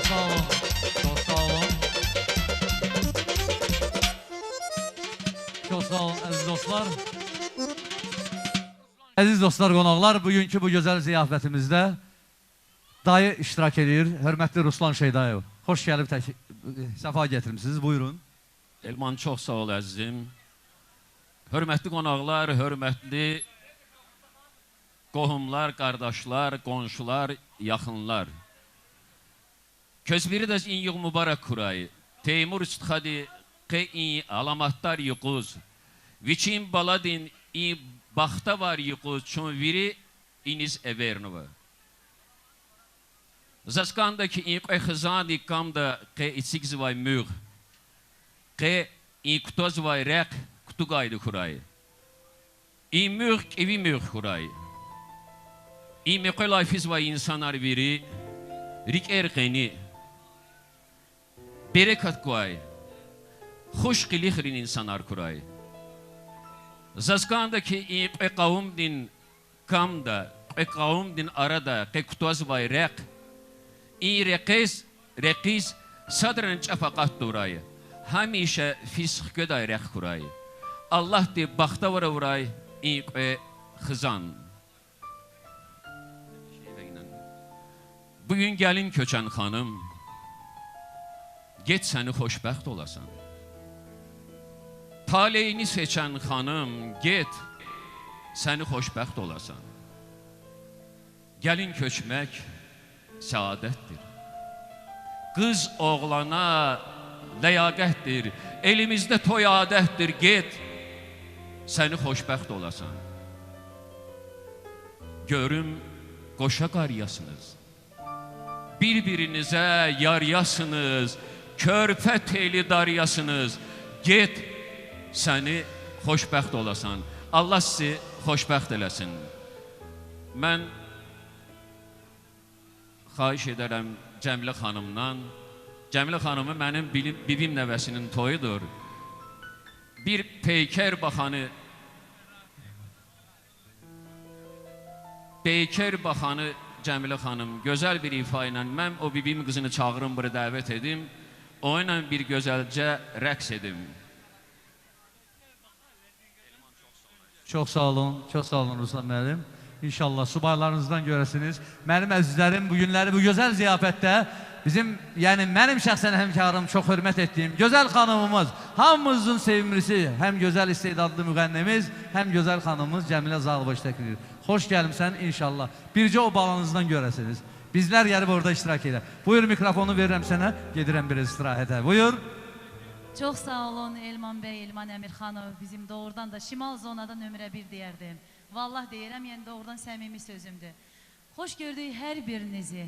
sağ olun. Çok sağ olun. Çok sağ olun əziz dostlar. Əziz dostlar, qonaqlar, bugünkü bu gözəl ziyafətimizdə dayı iştirak edir. Hörmətli Ruslan Şeydayev. Xoş gəlib, səfa getirmişsiniz. Buyurun. Elman, çox sağ ol əzizim. Hörmətli qonaqlar, hörmətli qohumlar, qardaşlar, qonşular, yaxınlar. Közbiri də in mübarək kurayı. Teymur üstxadi qe alamatlar yuquz. Viçin baladin baxta var yuquz. Çün viri iniz evernova. Zaskandaki qe xızan ikamda qe içigzvay müğ. Qe kutozvay rəq kutugaydı kurayı. Müğ evi müğ kurayı. Meqolay fizvay insanlar viri rik erqeni berekat kuay. Hoş qilixrin insanlar kurayı. Zaskandaki qavum din kamda, qavum din arada, kutozvay rəq. Reqiz sadrın çafaqat durayı. Hamişə fisq göday rəq kurayı. Allah de baxta vara vuray, xızan. Bugün gəlin köçən xanım, get səni xoşbəxt olasan. Taleyini seçən xanım, get səni xoşbəxt olasan. Gəlin köçmək səadətdir. Qız oğlana ləyaqətdir. Elimizdə toy adətdir, get səni xoşbəxt olasan. Görüm qoşa qaryasınız. Bir-birinizə yaryasınız, körpə teli daryasınız. Get, səni xoşbəxt olasan. Allah sizi xoşbəxt eləsin. Mən xahiş edərəm Cəmilə xanımdan. Cəmilə xanımı mənim bibim nəvəsinin toyudur. Bir peykər baxanı Cəmilə xanım, gözəl bir ifa ilə mən o bibim qızını çağırım, bura dəvət edim. O ilə bir gözəlcə rəqs edim. Çox sağ olun, çox sağ olun Ruslan müəllim. İnşallah subaylarınızdan görəsiniz. Mənim əzizlərim, bu günləri bu gözəl ziyafətdə bizim, yəni mənim şəxsən həmkarım, çox hörmət etdiyim gözəl xanımımız, hamımızın sevimlisi, həm gözəl istedadlı müğənnimiz, həm gözəl xanımımız Cəmilə Zağlıbaş təklif edir. Xoş gəlmişsən inşallah. Bircə o balanızdan görəsiniz. Bizlər gəlib orada iştirak edir. Buyur, mikrofonu verirəm sənə, gedirəm biraz istirahətə. Buyur. Çox sağ olun Elman bəy, Elman Əmirxanov. Bizim doğrudan da Şimal zonada nömrə 1 deyərdim. Vallah deyirəm, yəni doğrudan səmimi sözümdür. Xoş gördük hər birinizi.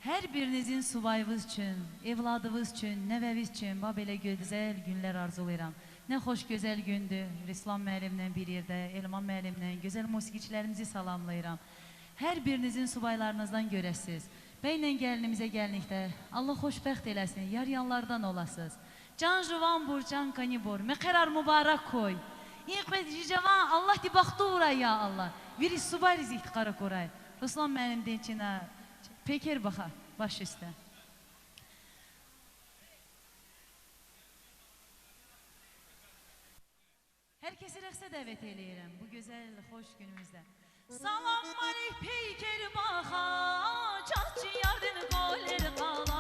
Hər birinizin subayınız üçün, evladınız üçün, nəvəviz üçün belə gözəl günlər arzulayıram. Nə xoş gözəl gündür. Ruslan müəllimlə bir yerdə, Elman müəllimlə, gözəl musiqiçilərimizi salamlayıram. Hər birinizin subaylarınızdan görəsiniz. Bəylə gəlinimizə gəlinikdə Allah xoşbəxt eləsin, yar-yanlardan olasınız. Can juvan bur, can kanibor, məqərar mübarək koy. İnqvəzicavan, Allah di baxdı uray ya Allah. Viri subay riziktiqara koray. Ruslan müəllim deyinçinə, peker baxa, baş üstə. Hər kəsi rəqsə dəvət eləyirəm bu gözəl, xoş günümüzdə. Salam aleyh peker baxa, çatçı yardın qolir qala.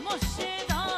Moşeda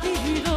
Divilo